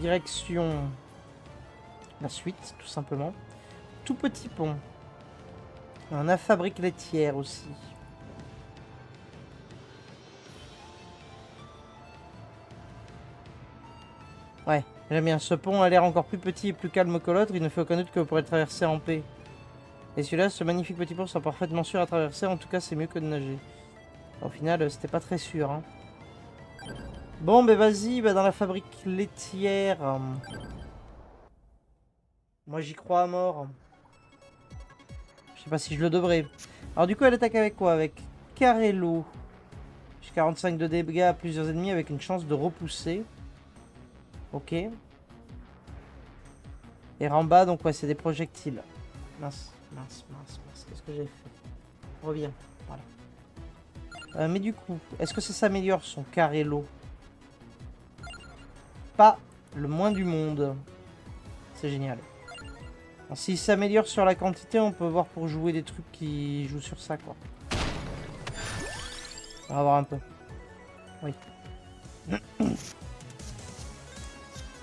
direction la suite, tout simplement. Tout petit pont. On a fabrique laitière aussi. Ouais, j'aime bien. Ce pont a l'air encore plus petit et plus calme que l'autre. Il ne fait aucun doute que vous pourrez le traverser en paix. Et celui-là, ce magnifique petit pont sera parfaitement sûr à traverser. En tout cas, c'est mieux que de nager. Au final, c'était pas très sûr. Hein. Bon, ben vas-y, dans la fabrique laitière. Moi, j'y crois à mort. Je sais pas si je le devrais. Alors du coup, elle attaque avec quoi? Avec Carello. J'ai 45 de dégâts à plusieurs ennemis avec une chance de repousser. Ok. Et Ramba, donc ouais, c'est des projectiles. Mince, mince, mince, mince. Qu'est-ce que j'ai fait? Reviens. Voilà. Mais du coup, est-ce que ça s'améliore son Carello? Pas le moins du monde. C'est génial. S'il s'améliore sur la quantité, on peut voir pour jouer des trucs qui jouent sur ça, quoi. On va voir un peu. Oui.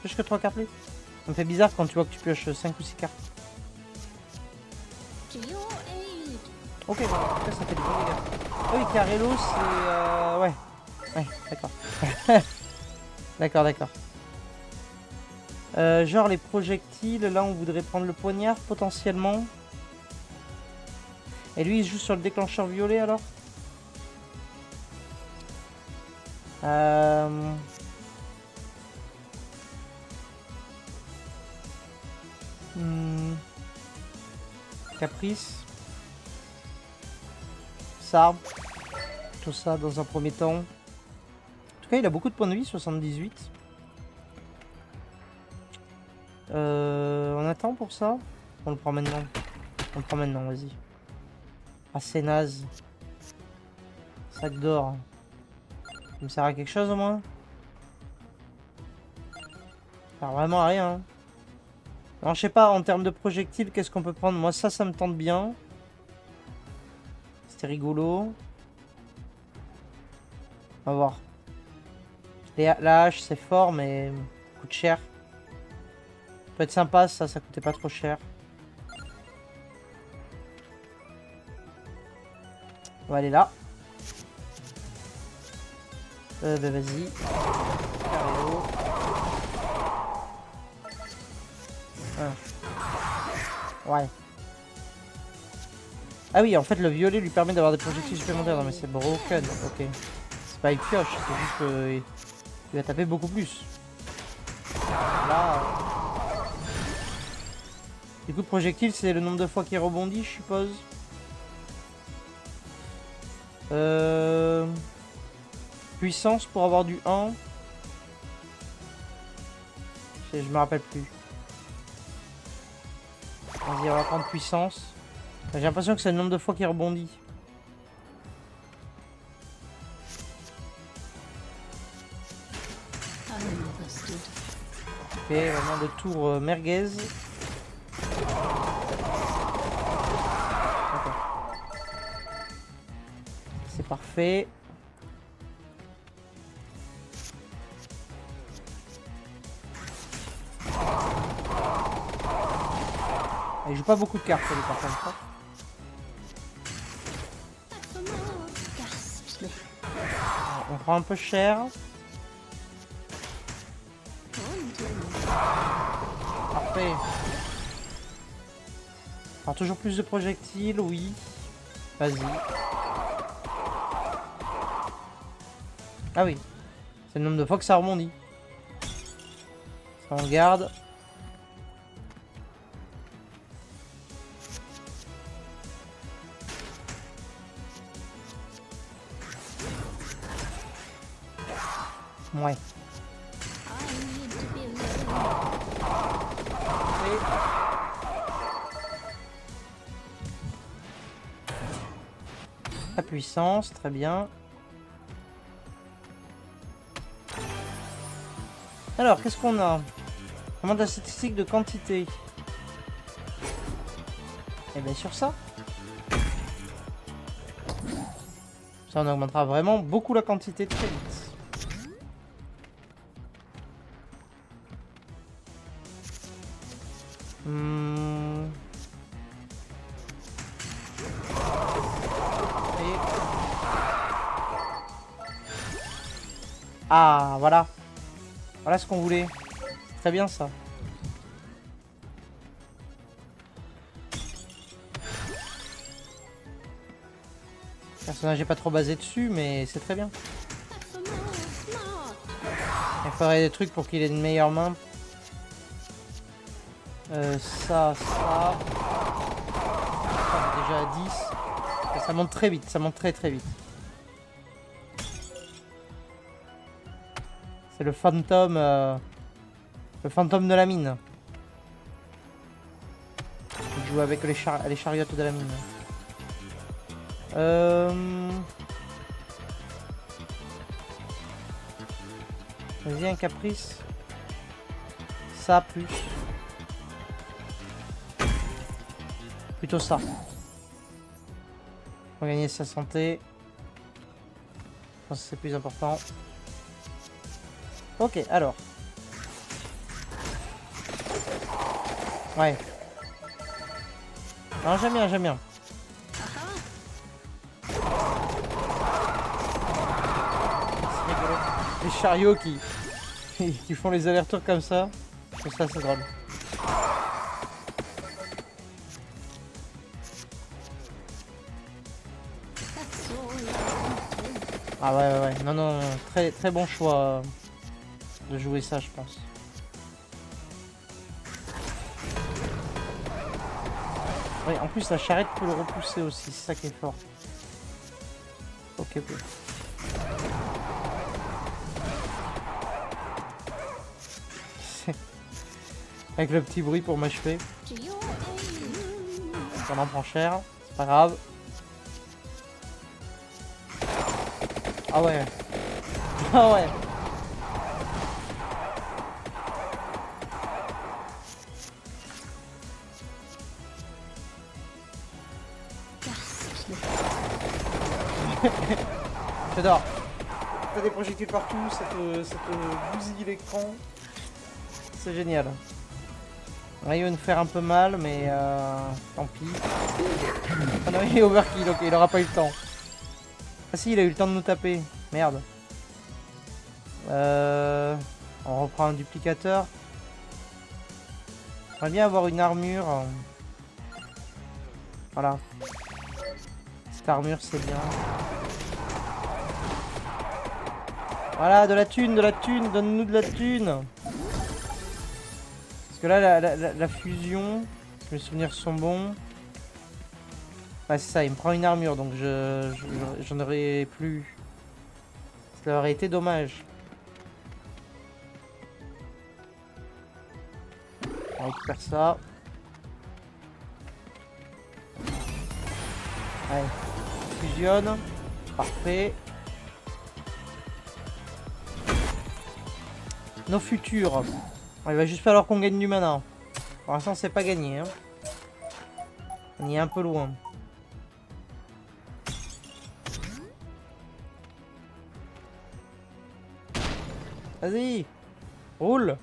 Pioche que 3 cartes plus. Ça me fait bizarre quand tu vois que tu pioches 5 ou 6 cartes. Ok, bon, en tout cas, ça fait des bons dégâts. Ah oui, Carello, c'est... Ouais. Ouais, d'accord. D'accord, d'accord. Genre les projectiles, là on voudrait prendre le poignard potentiellement. Et lui il joue sur le déclencheur violet alors. Caprice. Ça. Tout ça dans un premier temps. En tout cas il a beaucoup de points de vie, 78. On attend pour ça. On le prend maintenant. On le prend maintenant, vas-y. Ah c'est naze. Sac d'or. Ça me sert à quelque chose au moins? Ça sert vraiment à rien. Alors je sais pas, en termes de projectiles, qu'est-ce qu'on peut prendre? Moi ça me tente bien. C'était rigolo. On va voir. La hache c'est fort mais coûte cher. Ça peut être sympa ça coûtait pas trop cher. On va aller là. Bah vas-y. Carrello. Ouais. Ah oui, en fait le violet lui permet d'avoir des projectiles supplémentaires. Non mais c'est broken, ok. C'est pas une pioche, c'est juste qu'il va taper beaucoup plus. Là... Du coup projectile c'est le nombre de fois qu'il rebondit je suppose. Puissance pour avoir du 1. Je me rappelle plus. Vas-y, on va prendre puissance. J'ai l'impression que c'est le nombre de fois qu'il rebondit. Ok, vraiment le tour merguez. Okay. C'est parfait. Il joue pas beaucoup de cartes, lui, par contre. On prend un peu cher. Parfait. Alors toujours plus de projectiles, oui. Vas-y. Ah oui. C'est le nombre de fois que ça rebondit. Ça on garde. Ouais. La puissance, très bien. Alors, qu'est-ce qu'on a? Comment de la statistique de quantité? Et bien sur ça. Ça, on augmentera vraiment beaucoup la quantité très vite. Et... Ah, voilà. Voilà ce qu'on voulait. Très bien ça. Personnage n'est pas trop basé dessus, mais c'est très bien. Il faudrait des trucs pour qu'il ait une meilleure main. Ça. On est déjà à 10. Et ça monte très vite, ça monte très vite. C'est le fantôme. Le fantôme de la mine. Il joue avec les chariotes de la mine. Vas-y, un caprice. Ça, plus. Plutôt ça. Pour gagner sa santé. Je pense que c'est plus important. Ok, alors. Ouais. Non, j'aime bien, j'aime bien. C'est rigolo. Les chariots qui font les allers-retours comme ça. Ça, c'est drôle. Ah ouais. Non. Très bon choix de jouer ça, je pense. Oui, en plus la charrette peut le repousser aussi, c'est ça qui est fort. Ok. Avec le petit bruit pour m'achever. On en prend cher, c'est pas grave. Ah ouais. Ah ouais. J'adore. T'as des projectiles partout, ça te bousille l'écran. C'est génial. Ouais, il va nous faire un peu mal, mais tant pis. Ah non, il est overkill, ok, il aura pas eu le temps. Ah si, il a eu le temps de nous taper. Merde. On reprend un duplicateur. J'aimerais bien avoir une armure. Voilà. Cette armure, c'est bien. Voilà, de la thune, donne-nous de la thune. Parce que là, la fusion, si mes souvenirs sont bons. Ouais, c'est ça, il me prend une armure, donc j'en aurais plus. Ça aurait été dommage. On récupère ça. Allez, fusionne. Parfait. Nos futurs. Il va juste falloir qu'on gagne du mana. Pour l'instant, c'est pas gagné. Hein. On y est un peu loin. Vas-y. Roule.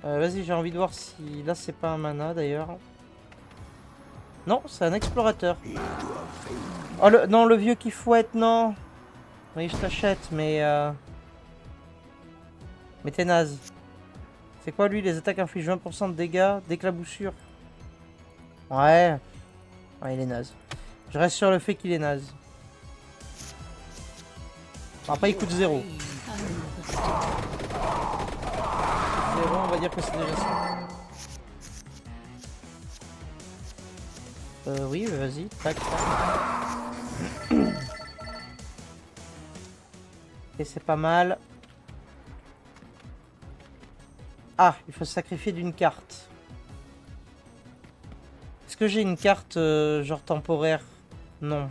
Vas-y, j'ai envie de voir si... Là, c'est pas un mana, d'ailleurs. Non, c'est un explorateur. Oh, non, le vieux qui fouette, non. Oui, je t'achète, mais... Mais t'es naze. C'est quoi, lui? Les attaques infligent 20% de dégâts d'éclaboussure. Ouais. Ouais, il est naze. Je reste sur le fait qu'il est naze. Après, il coûte 0. 0, on va dire que c'est déjà ça. Oui, vas-y. Tac, tac. Et c'est pas mal. Ah, il faut se sacrifier d'une carte. Est-ce que j'ai une carte genre temporaire? Non.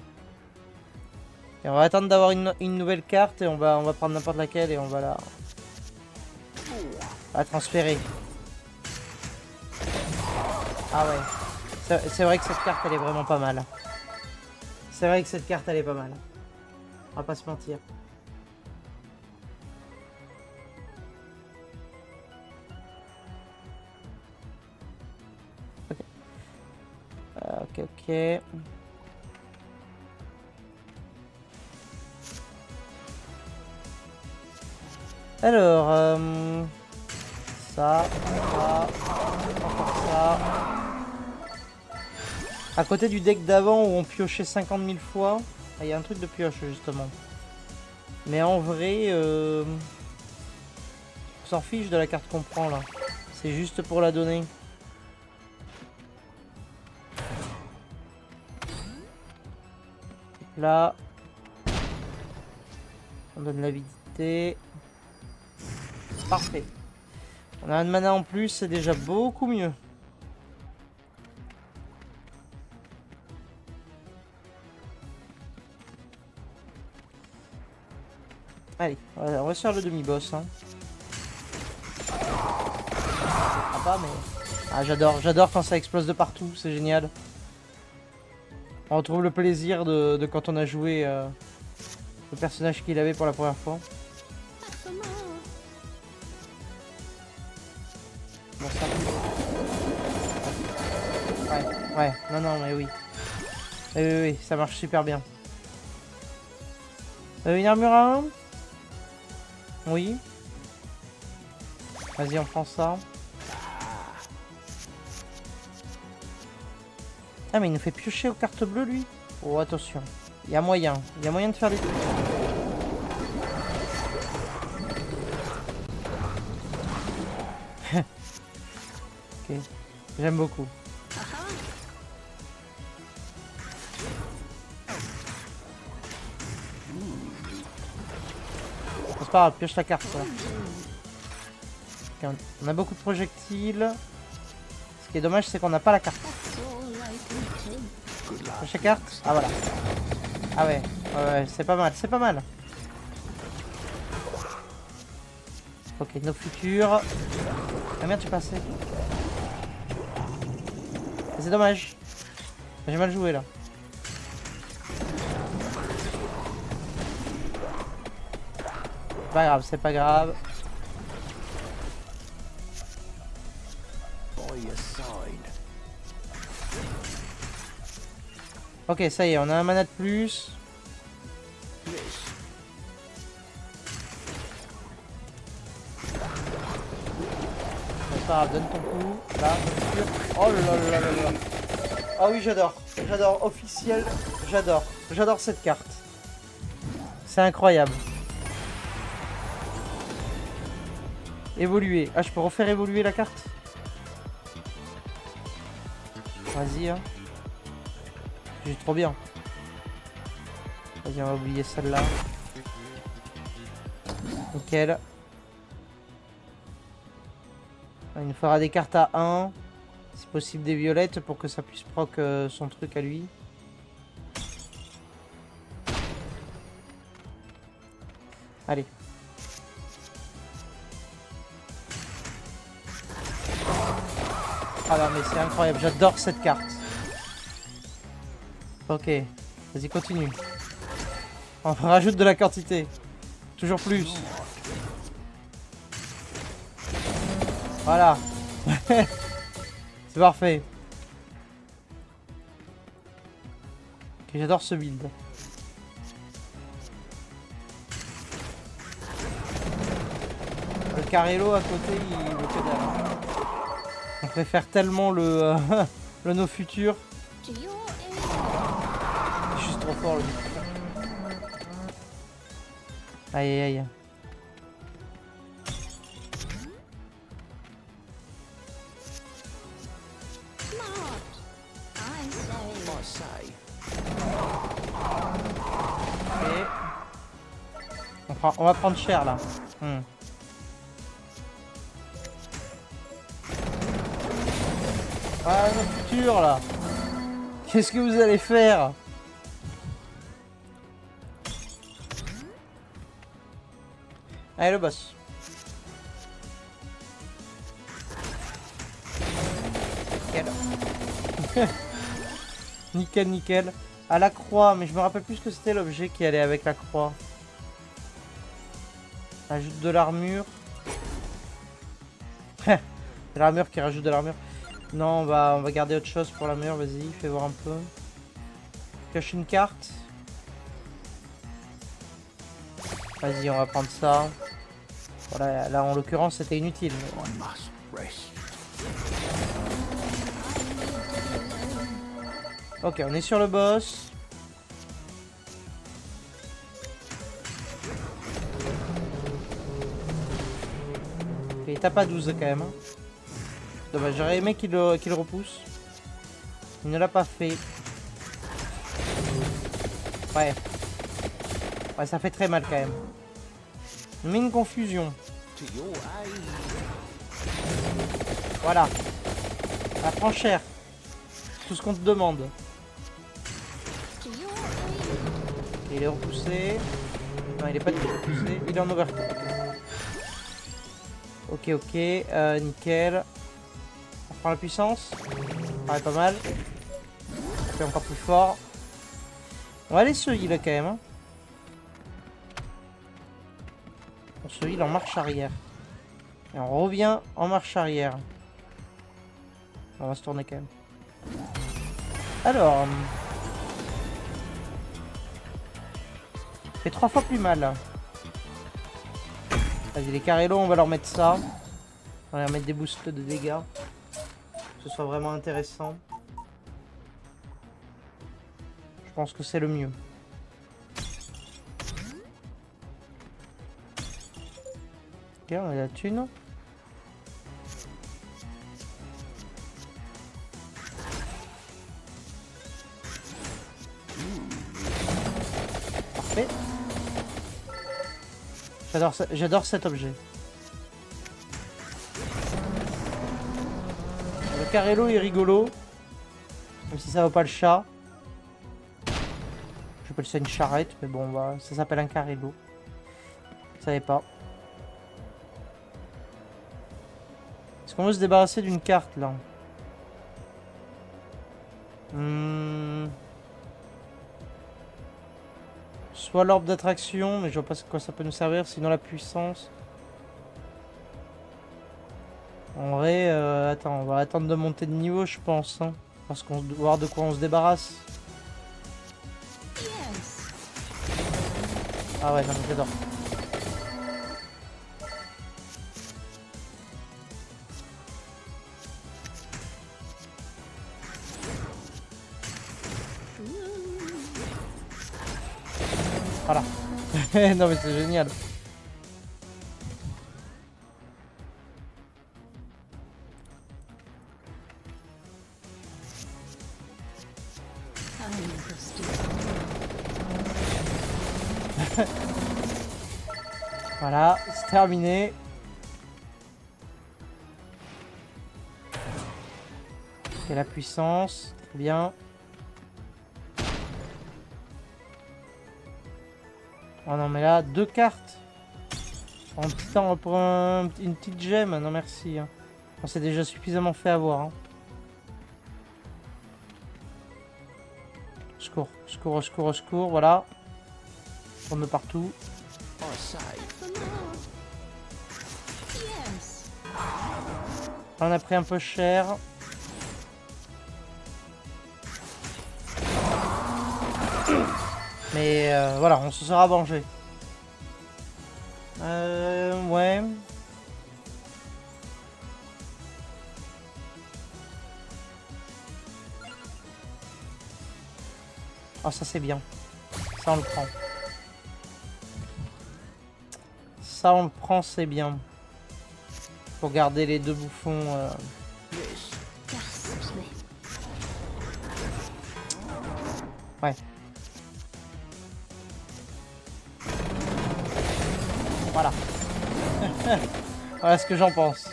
Et on va attendre d'avoir une nouvelle carte et on va prendre n'importe laquelle et on va la transférer. Ah ouais. C'est vrai que cette carte elle est vraiment pas mal. C'est vrai que cette carte elle est pas mal. On va pas se mentir. ok. Alors, ça, encore ça. À côté du deck d'avant où on piochait 50 000 fois, il y a un truc de pioche justement. Mais en vrai, on s'en fiche de la carte qu'on prend là. C'est juste pour la donner. Là, on donne l'avidité. Parfait. On a un mana en plus, c'est déjà beaucoup mieux. Allez, on va se faire le demi-boss. Hein. Ah pas, mais... Ah, j'adore quand ça explose de partout, c'est génial. On retrouve le plaisir de quand on a joué le personnage qu'il avait pour la première fois. Bon, ça... Ouais, non, mais oui. Oui, ça marche super bien. Une armure à 1 ? Oui. Vas-y, on prend ça. Ah, mais il nous fait piocher aux cartes bleues, lui. Oh, attention. Il y a moyen de faire des trucs. Ok. J'aime beaucoup. C'est pas grave, pioche la carte. Là. Okay, on a beaucoup de projectiles. Ce qui est dommage, c'est qu'on n'a pas la carte. Pioche la carte. Ah, voilà. Ah ouais, c'est pas mal, c'est pas mal. Ok, nos futurs. Ah merde, j'ai passé. C'est dommage. J'ai mal joué là. Pas grave, c'est pas grave. Ok, ça y est, on a un mana de plus. C'est pas grave, donne ton coup. Là, bien sûr. Oh là là là là. Ah oui, j'adore. J'adore. Officiel, j'adore. J'adore cette carte. C'est incroyable. Évoluer. Ah, je peux refaire évoluer la carte? Vas-y, hein. Juste trop bien. Vas-y, on va oublier celle-là. Nickel. Il nous fera des cartes à 1. Si possible des violettes pour que ça puisse proc son truc à lui. Allez. Ah non mais c'est incroyable, j'adore cette carte. Ok, vas-y continue. On rajoute de la quantité. Toujours plus. Voilà. C'est parfait. Ok, j'adore ce build. Le Carello à côté, il veut que dalle. On préfère tellement le, le No Futur. C'est juste trop fort le No Futur. Aïe aïe. Ok. On va prendre cher là. Ah, No Futur là. Qu'est-ce que vous allez faire? Allez, le boss. Nickel. Nickel, nickel. À la croix, mais je me rappelle plus ce que c'était l'objet qui allait avec la croix. Ajoute de l'armure. L'armure qui rajoute de l'armure. Non, on va garder autre chose pour la mur, vas-y, fais voir un peu. Pioche une carte. Vas-y, on va prendre ça. Voilà, là en l'occurrence c'était inutile. Ok, on est sur le boss. Ok, il tape à 12 quand même. Hein. Dommage, j'aurais aimé qu'il le repousse. Il ne l'a pas fait. Ouais. Ouais, ça fait très mal quand même. On met une confusion. Voilà. Ça prend cher. Tout ce qu'on te demande. Il est repoussé. Non, il est pas du tout repoussé. Il est en overclock. Ok, ok. Nickel. On prend la puissance. Ça paraît pas mal. C'est encore plus fort. On va aller se heal quand même. Hein. On se heal en marche arrière. Et on revient en marche arrière. On va se tourner quand même. Alors. C'est 3 fois plus mal. Vas-y, les Carello, on va leur mettre ça. On va leur mettre des boosts de dégâts. Que ce soit vraiment intéressant. Je pense que c'est le mieux. Ok, on a la thune. Parfait. J'adore cet objet. Le Carello est rigolo. Même si ça vaut pas le chat. J'appelle ça une charrette, mais bon, ça s'appelle un Carello. Je savais pas. Est-ce qu'on veut se débarrasser d'une carte là? Soit l'orbe d'attraction, mais je vois pas à quoi ça peut nous servir, sinon la puissance. En vrai, attends, on va attendre de monter de niveau, je pense. Hein, parce qu'on doit voir de quoi on se débarrasse. Ah ouais, non mais j'adore. Voilà. Non mais c'est génial. Voilà, c'est terminé. Et la puissance, très bien. Oh non mais là, 2 cartes. En petit temps pour une petite gemme, non merci. Hein. On s'est déjà suffisamment fait avoir. Hein. Secours, secours, au secours, au secours, voilà. On de partout. On a pris un peu cher. Mais voilà, on se sera vengé. Ouais. Oh, ça c'est bien. Ça on le prend. Ça on le prend, c'est bien. Pour garder les 2 bouffons. Ouais. Voilà. Voilà ce que j'en pense.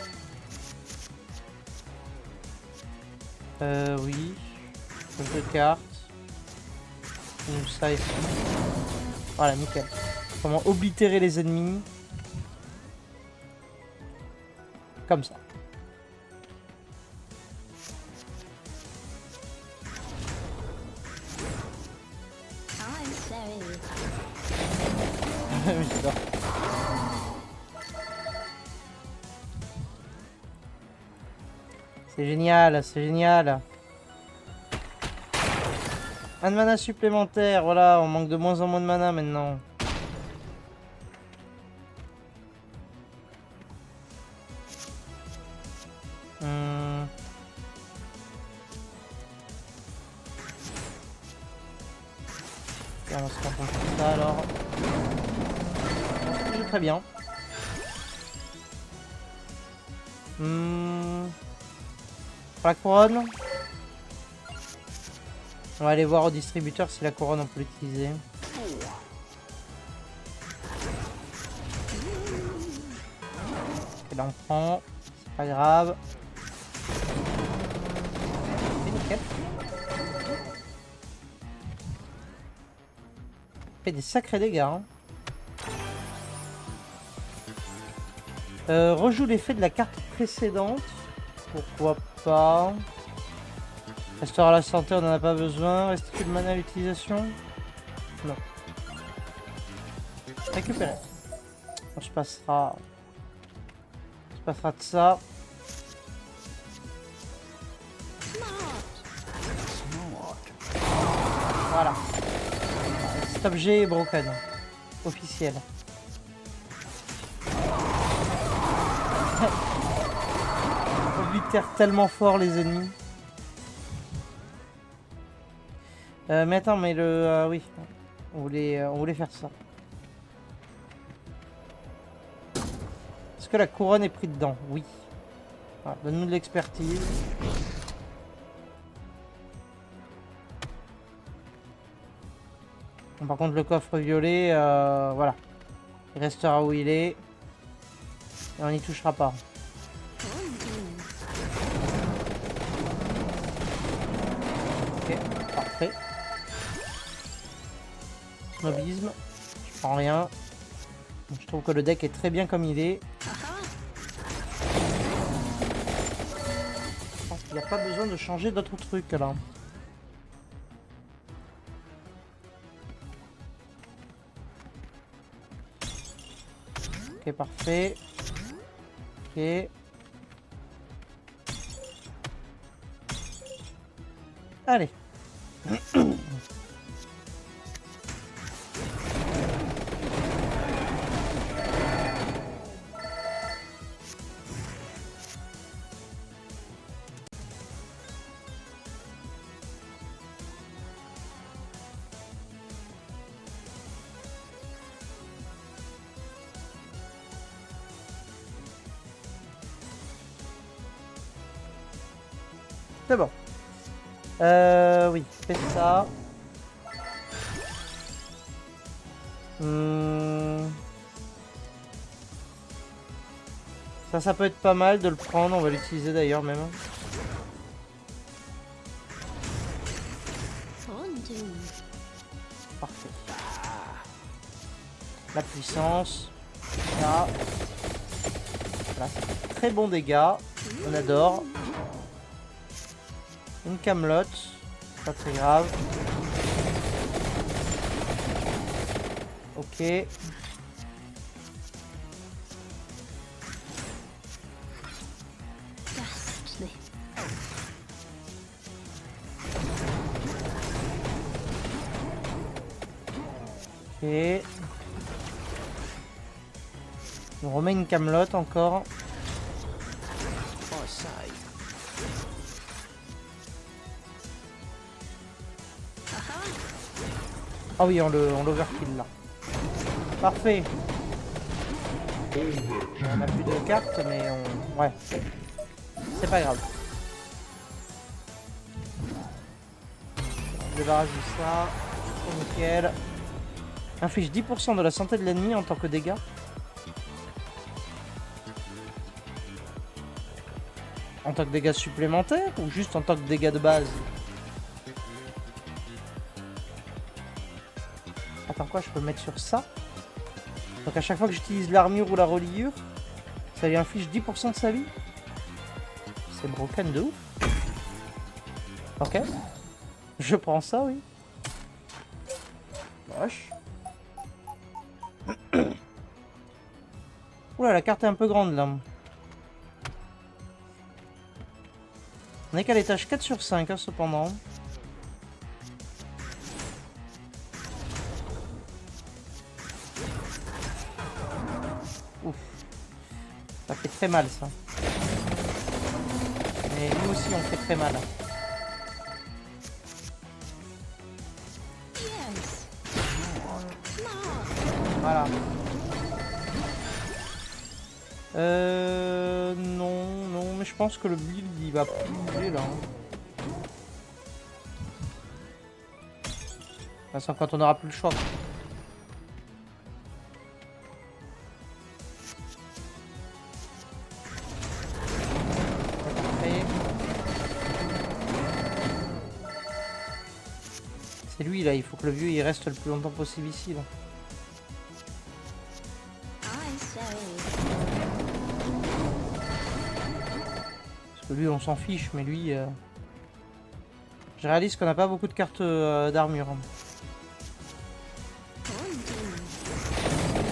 Oui. 2 cartes. Ça ici. Voilà, nickel. Comment oblitérer les ennemis. Comme ça. J'adore. C'est génial, c'est génial. Un de mana supplémentaire, voilà, on manque de moins en moins de mana maintenant. On va se contenter de ça alors. Je joue très bien. Pour la couronne. On va aller voir au distributeur si la couronne on peut l'utiliser. Ok, là on prend. C'est pas grave. C'est nickel. Fait des sacrés dégâts. Hein. Rejoue l'effet de la carte précédente. Pourquoi pas. Restaure la santé, on n'en a pas besoin. Restitue le mana à l'utilisation. Non. Récupérer. On se passera. On se passera de ça. Voilà. Cet objet est broken. Officiel. On oblitère tellement fort les ennemis. Mais attends, mais le... oui. On voulait faire ça. Est-ce que la couronne est prise dedans? Oui. Voilà, donne-nous de l'expertise. Bon, par contre, le coffre violet, voilà. Il restera où il est. Et on n'y touchera pas. Ok, parfait. Snobisme. Je prends rien. Je trouve que le deck est très bien comme il est. Je pense qu'il n'y a pas besoin de changer d'autres trucs là. Ok, parfait. Ok. Allez. C'est bon. Oui, fais ça. Ça peut être pas mal de le prendre. On va l'utiliser d'ailleurs même. Parfait. La puissance. Là. Voilà, ça fait très bon dégâts. On adore. Une camelote, pas très grave. Ok. Ok. On remet une camelote encore. Ah oui, on l'overkill là. Parfait. On a plus de cartes, mais on... Ouais. C'est pas grave. On débarrasse de ça. C'est nickel. Inflige 10% de la santé de l'ennemi en tant que dégâts. En tant que dégâts supplémentaires ou juste en tant que dégâts de base? Attends, quoi, je peux le mettre sur ça? Donc à chaque fois que j'utilise l'armure ou la reliure, ça lui inflige 10% de sa vie? C'est broken de ouf. Ok. Je prends ça, oui. Wesh. Oula, la carte est un peu grande là. On est qu'à l'étage 4 sur 5 hein, cependant. Ouf. Ça fait très mal ça. Mais nous aussi on fait très mal. Voilà. Non, mais je pense que le build il va plus bouger là. C'est quand on aura plus le choix. Parfait. C'est lui là, il faut que le vieux il reste le plus longtemps possible ici là. Parce que lui on s'en fiche, mais lui... Je réalise qu'on n'a pas beaucoup de cartes d'armure. On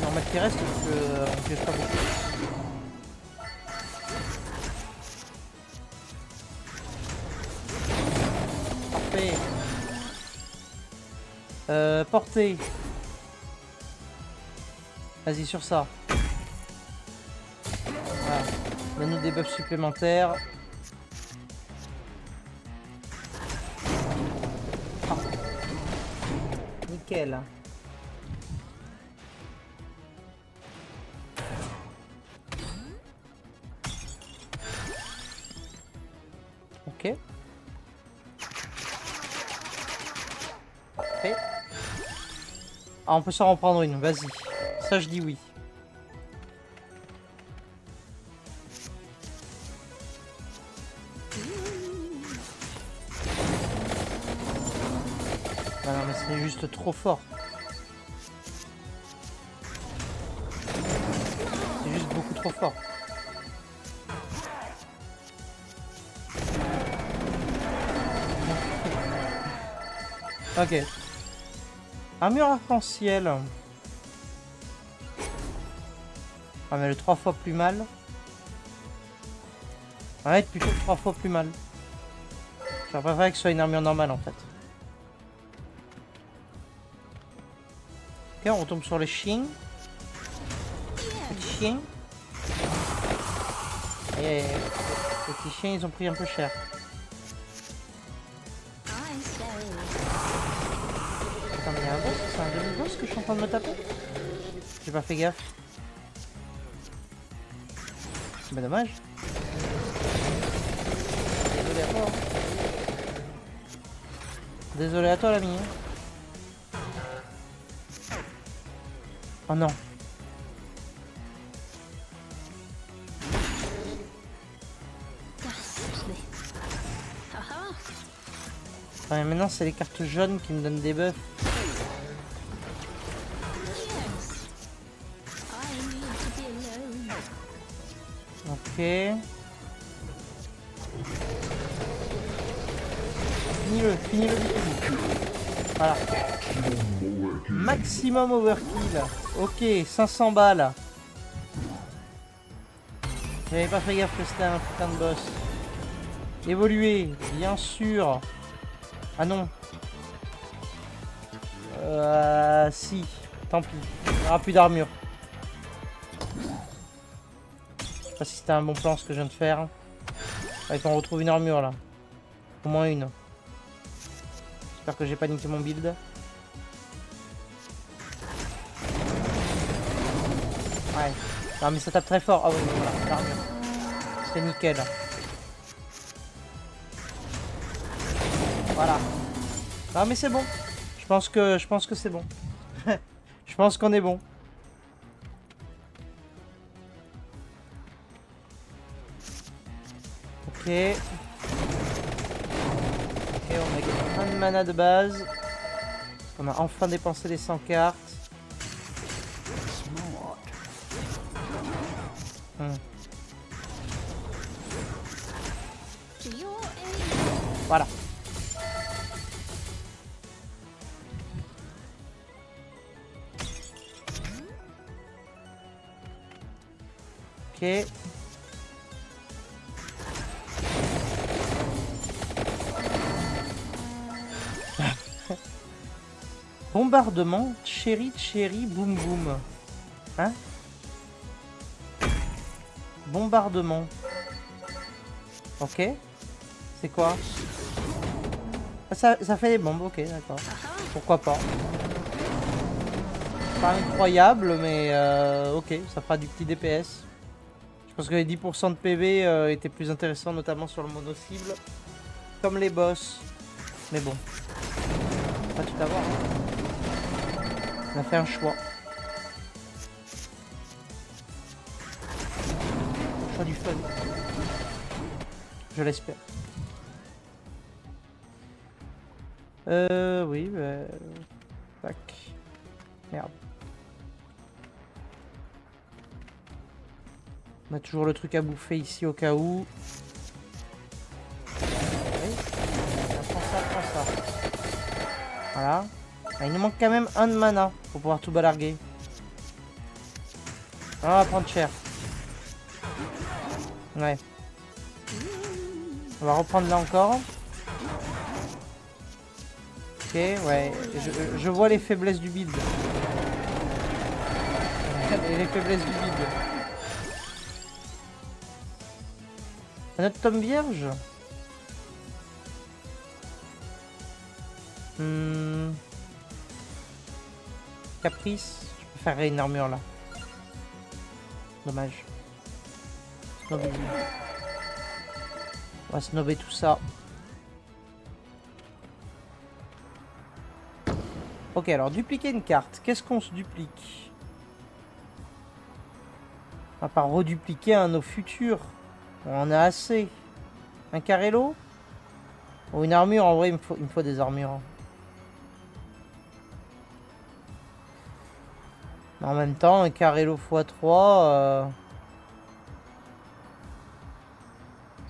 va mettre qui reste parce qu'on ne pioche pas beaucoup. Parfait. Portée. Vas-y sur ça. Voilà. Donne-nous des buffs supplémentaires. Ah. Nickel. Ok. Parfait. Ah, on peut s'en reprendre une, vas-y. Ça, je dis oui. Ah non, mais c'est juste trop fort. C'est juste beaucoup trop fort. Ok. Armure arc-en-ciel. Ah mais le 3 fois plus mal. Ça va être plutôt 3 fois plus mal. J'aurais préféré que ce soit une armure normale en fait. Ok, on retombe sur les chiens. Petits chiens. Et les petits chiens ils ont pris un peu cher. Attends, mais il y a un boss, c'est un demi-boss que je suis en train de me taper? J'ai pas fait gaffe. Bah dommage. Désolé à toi. Désolé à toi l'ami. Oh non. Ouais, maintenant c'est les cartes jaunes qui me donnent des buffs. Ok. Finis-le vite. Voilà. Maximum overkill. Ok, 500 balles. J'avais pas fait gaffe que c'était un putain de boss. Évoluer, bien sûr. Ah non. Si. Tant pis. Il n'y aura plus d'armure. Je sais pas si c'était un bon plan ce que je viens de faire. Faudrait qu'on retrouve une armure là. Au moins une. J'espère que j'ai pas niqué mon build. Ouais. Non mais ça tape très fort. Ah oui, voilà, l'armure. C'est nickel. Voilà. Non mais c'est bon. Je pense que c'est bon. Je pense qu'on est bon. Ok. Ok, on a gagné un de mana de base. On a enfin dépensé les 100 cartes. Voilà. Ok. Bombardement, cherry, boum boum. Hein? Bombardement. Ok. C'est quoi? Ah, ça fait des bombes, ok, d'accord. Pourquoi pas. Pas incroyable, mais ok, ça fera du petit DPS. Je pense que les 10% de PV étaient plus intéressants, notamment sur le mono-cible. Comme les boss. Mais bon. Pas tout avoir. Hein. On a fait un choix. Choix du fun. Je l'espère. Oui, bah... Tac. Merde. On a toujours le truc à bouffer ici au cas où. Oui. Prends ça. Voilà. Ah, il nous manque quand même un de mana pour pouvoir tout balarguer. Ah, on va prendre cher. Ouais. On va reprendre là encore. Ok, ouais. Je vois les faiblesses du build. Les faiblesses du build. Un autre tome vierge. Caprice. Je peux faire une armure là. Dommage. Snobber. On va snobber tout ça. Ok, alors dupliquer une carte. Qu'est-ce qu'on se duplique? À part redupliquer un de nos futurs. On en a assez. Un Carello? Ou une armure? En vrai, il me faut des armures. Mais en même temps, un Carello x3...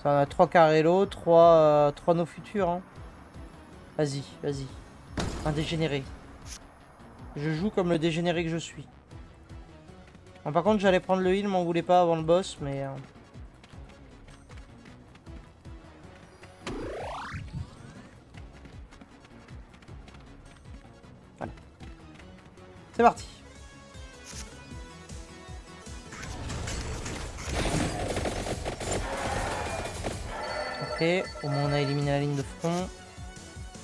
Ça en a 3 Carello, 3 nos futurs. Hein. Vas-y. Un dégénéré. Je joue comme le dégénéré que je suis. Bon, par contre, j'allais prendre le heal, m'en voulais pas avant le boss, mais... Voilà. C'est parti. Ok, au moins on a éliminé la ligne de front.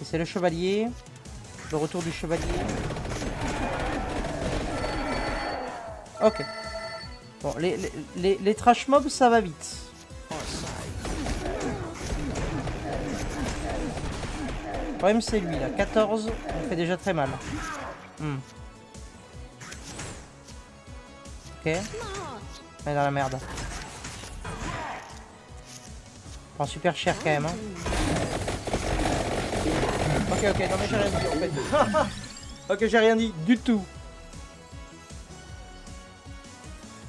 Et c'est le chevalier. Le retour du chevalier. Ok. Bon, les trash mobs, ça va vite. Le problème, c'est lui, là. 14, on fait déjà très mal. Ok. On est dans la merde. On prend super cher, quand même, hein. Ok, non mais j'ai rien dit, en fait. Ok, j'ai rien dit du tout.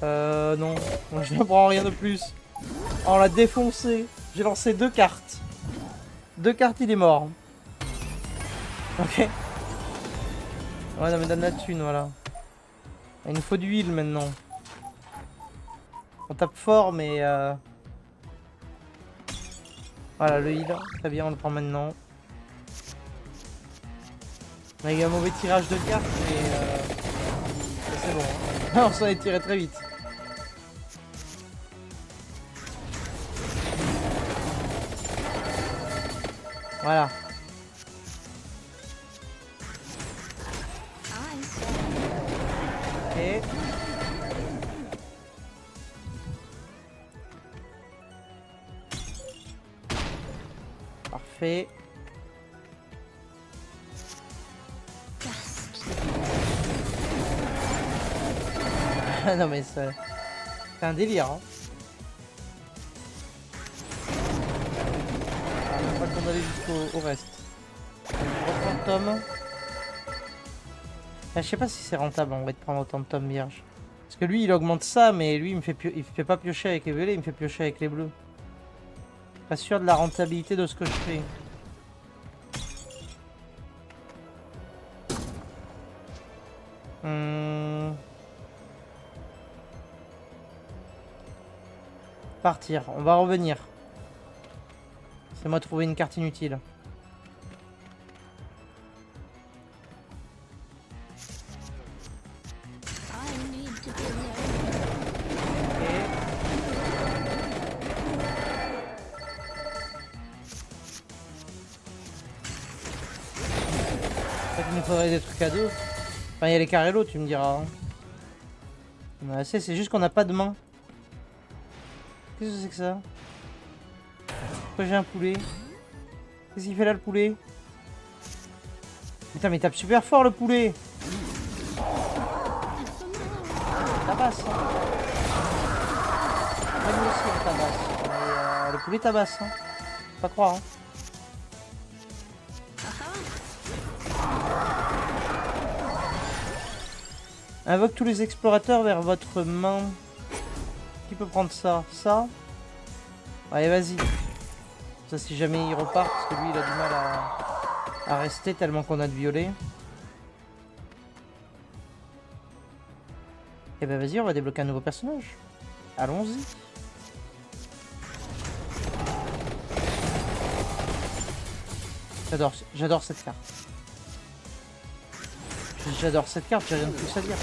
Non, je ne prends rien de plus. Oh, on l'a défoncé. J'ai lancé 2 cartes. 2 cartes, il est mort. Ok. Ouais, non mais donne la thune, voilà. Il nous faut du heal maintenant. On tape fort, mais... Voilà, le heal. Très bien, on le prend maintenant. On a eu un mauvais tirage de cartes, mais... C'est bon. Hein. On s'en est tiré très vite. Voilà. Ok. Parfait. Non mais c'est un délire. Hein. On va pas qu'on allait jusqu'au reste. On reprend Tom. Je sais pas si c'est rentable en vrai de prendre autant de tomes vierges. Parce que lui il augmente ça, mais lui il me fait pas piocher avec les violets, il me fait piocher avec les bleus. Pas sûr de la rentabilité de ce que je fais. Partir, on va revenir. C'est moi de trouver une carte inutile. Peut-être qu'il nous faudrait des trucs à deux. Enfin, il y a les Carello, tu me diras. Hein. On a assez, c'est juste qu'on n'a pas de main. Qu'est-ce que c'est que ça? Pourquoi j'ai un poulet? Qu'est-ce qu'il fait là, le poulet? Putain, mais il tape super fort, le poulet! Il tabasse, hein. Même nous aussi, on tabasse. Mais le poulet tabasse, hein. Faut pas croire, hein. Invoque tous les explorateurs vers votre main. Qui peut prendre ça? Ça? Allez, vas-y. Ça, si jamais il repart, parce que lui, il a du mal à rester tellement qu'on a de violet. Et ben vas-y, on va débloquer un nouveau personnage. Allons-y. J'adore cette carte. J'adore cette carte, j'ai rien de plus à dire.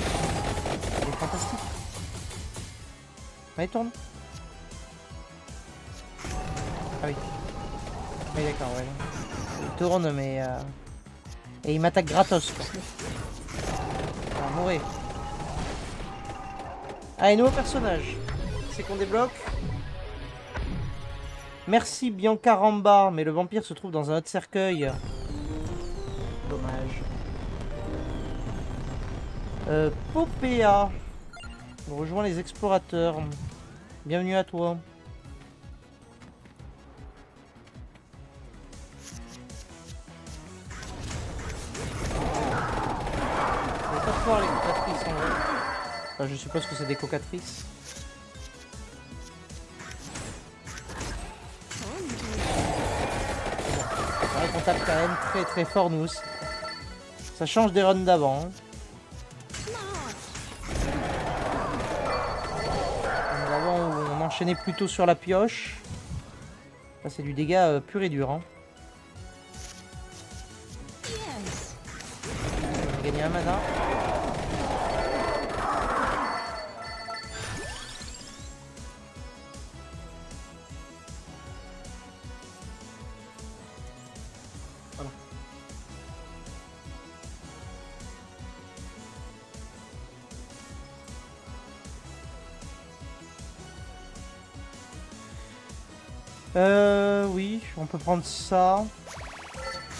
Elle est fantastique. Allez, tourne. Ah oui. Oui, d'accord, ouais. Il tourne, mais... Et il m'attaque gratos, quoi. Il va mourir. Allez, nouveau personnage. C'est qu'on débloque. Merci Bianca Ramba, mais le vampire se trouve dans un autre cercueil. Dommage. Popéa. On rejoint les explorateurs. Bienvenue à toi. C'est pas fort les cocatrices en vrai. Enfin, je suppose que c'est des cocatrices. On tape quand même très très fort nous aussi. Ça change des runs d'avant. Hein. D'avant où on enchaînait plutôt sur la pioche. Là c'est du dégât pur et dur. Hein. On a gagné un mana. Oui, on peut prendre ça.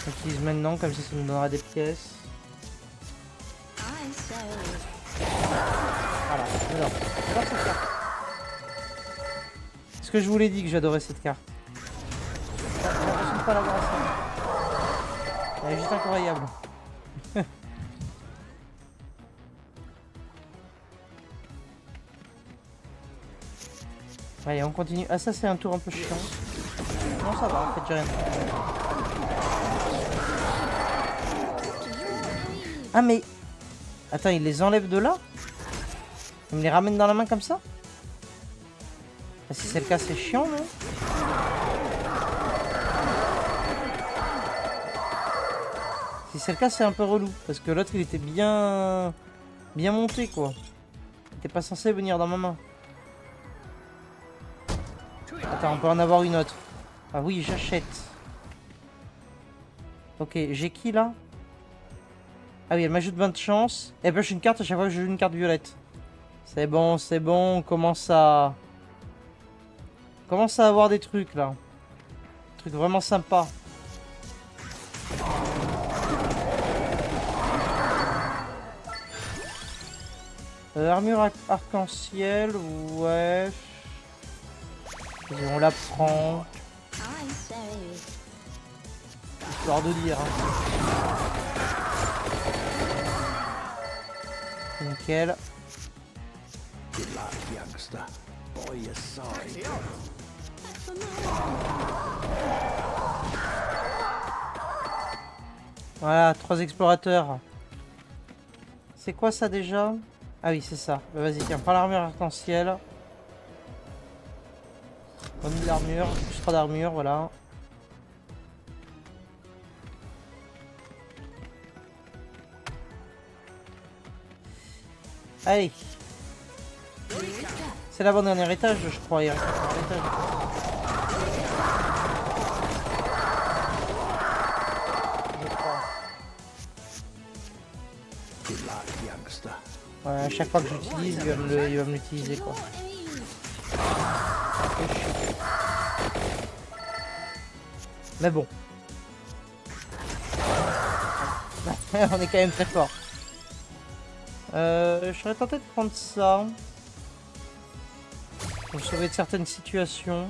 On utilise maintenant, comme ça, ça nous donnera des pièces. Voilà, j'adore cette carte. Est-ce que je vous l'ai dit que j'adorais cette carte? J'ai l'impression de pas l'avoir assez. Elle est juste incroyable. Allez, on continue. Ah, ça, c'est un tour un peu chiant. Non, ça va, en fait, j'ai rien. Ah, mais... Attends, il les enlève de là? Il me les ramène dans la main comme ça? Ah, si c'est le cas, c'est chiant, non? Si c'est le cas, c'est un peu relou. Parce que l'autre, il était bien... bien monté, quoi. Il était pas censé venir dans ma main. Attends, on peut en avoir une autre. Ah oui, j'achète. Ok, j'ai qui là? Ah oui, elle m'ajoute 20 de chance. Elle pioche une carte à chaque fois que je joue une carte violette. C'est bon, on commence à... On commence à avoir des trucs là. Des trucs vraiment sympas. Armure arc-en-ciel, ouais. On la prend. Histoire de dire. Hein. Nickel. Voilà, 3 explorateurs. C'est quoi ça déjà? Ah oui, c'est ça. Bah, vas-y, tiens, prends l'armure arc-en-ciel. Remis de l'armure, plus 3 d'armure, voilà. Allez. C'est l'avant-dernier étage, je crois. Il reste un étage. Je crois. Ouais, à chaque fois que j'utilise, il va me l'utiliser quoi. Un peu chiant. Mais bon. On est quand même très fort. Je serais tenté de prendre ça. Pour sauver de certaines situations.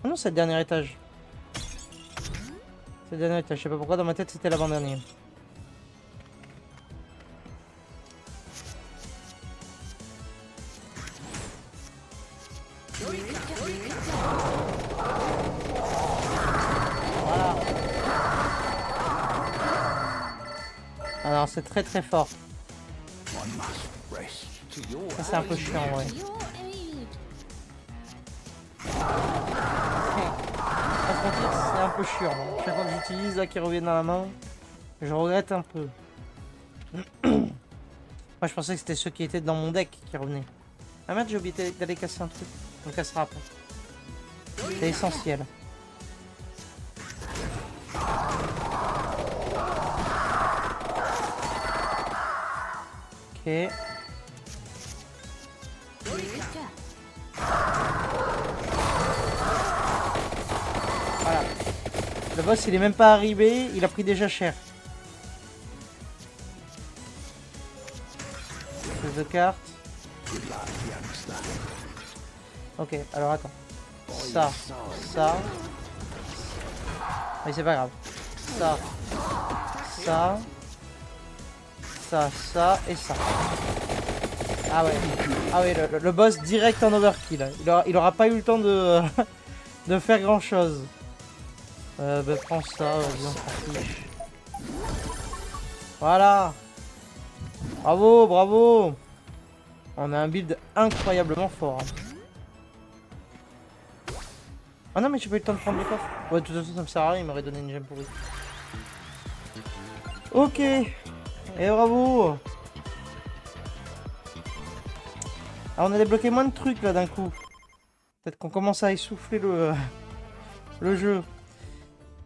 Ah non, c'est le dernier étage. C'est le dernier étage. Je sais pas pourquoi dans ma tête c'était l'avant-dernier. Voilà. Ah non, c'est très très fort. Ça c'est un peu chiant, ouais. C'est un peu chiant. Hein. Chaque fois que j'utilise là qui reviennent dans la main, je regrette un peu. Moi je pensais que c'était ceux qui étaient dans mon deck qui revenaient. Ah merde, j'ai oublié d'aller casser un truc. On le cassera après. C'est essentiel. Ok. Voilà. Le boss il est même pas arrivé, il a pris déjà cher. Prise de carte. Ok, alors attends. Ça. Mais c'est pas grave. Ça et ça. Ah ouais. Ah ouais, le boss direct en overkill. Il aura pas eu le temps de, de faire grand chose. Bah prends ça, vas-y, on s'en fiche. Voilà. Bravo, bravo. On a un build incroyablement fort. Hein. Ah non mais j'ai pas eu le temps de prendre le coffre. Ouais, de toute façon ça me sert à rien, il m'aurait donné une gemme pourrie. Ok. Et bravo. Ah, on a débloqué moins de trucs là d'un coup. Peut-être qu'on commence à essouffler le jeu.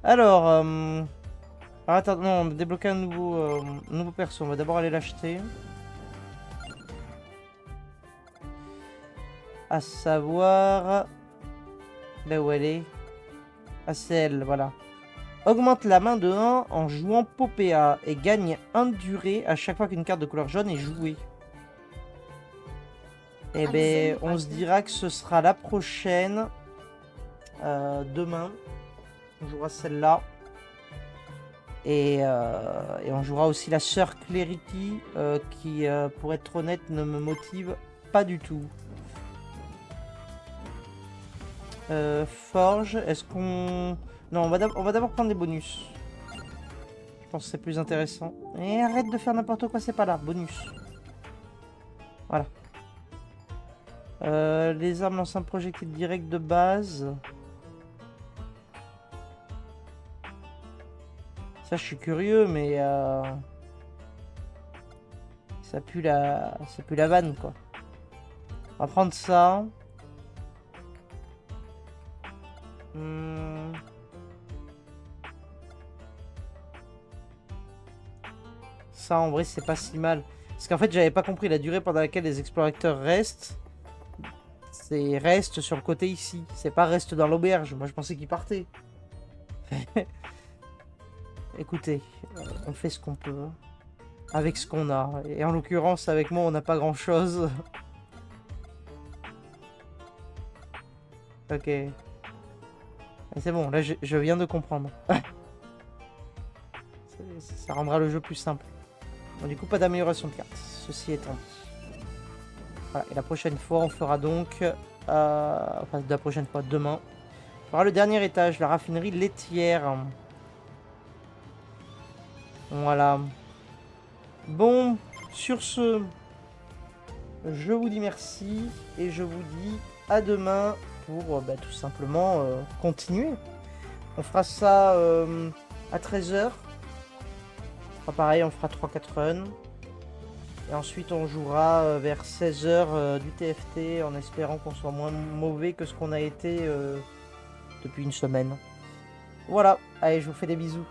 Alors, attends, non, on a débloqué un nouveau perso. On va d'abord aller l'acheter. À savoir... Là où elle est. Ah, c'est elle, voilà. Augmente la main de 1 en jouant Popéa et gagne 1 de durée à chaque fois qu'une carte de couleur jaune est jouée. Et ben, on se dira que ce sera la prochaine. Demain. On jouera celle-là. Et on jouera aussi la sœur Clarity qui, pour être honnête, ne me motive pas du tout. Forge, est-ce qu'on... Non, on va d'abord prendre des bonus. Je pense que c'est plus intéressant. Et arrête de faire n'importe quoi, c'est pas là. Bonus. Voilà. Les armes lancent un projectile direct de base. Ça, je suis curieux, mais... ça pue la vanne, quoi. On va prendre ça. Ça, en vrai, c'est pas si mal. Parce qu'en fait, j'avais pas compris la durée pendant laquelle les explorateurs restent. C'est reste sur le côté ici. C'est pas reste dans l'auberge. Moi, je pensais qu'ils partaient. Écoutez, on fait ce qu'on peut. Avec ce qu'on a. Et en l'occurrence, avec moi, on n'a pas grand-chose. Ok. C'est bon, là, je viens de comprendre. Ça rendra le jeu plus simple. Bon, du coup, pas d'amélioration de carte. Ceci étant dit. Voilà, et la prochaine fois, on fera donc... enfin, la prochaine fois, demain. On fera le dernier étage, la raffinerie laitière. Voilà. Bon, sur ce, je vous dis merci. Et je vous dis à demain pour tout simplement continuer. On fera ça à 13 h. Pareil, on fera 3-4 runs. Et ensuite, on jouera vers 16 h du TFT en espérant qu'on soit moins mauvais que ce qu'on a été depuis une semaine. Voilà, allez, je vous fais des bisous.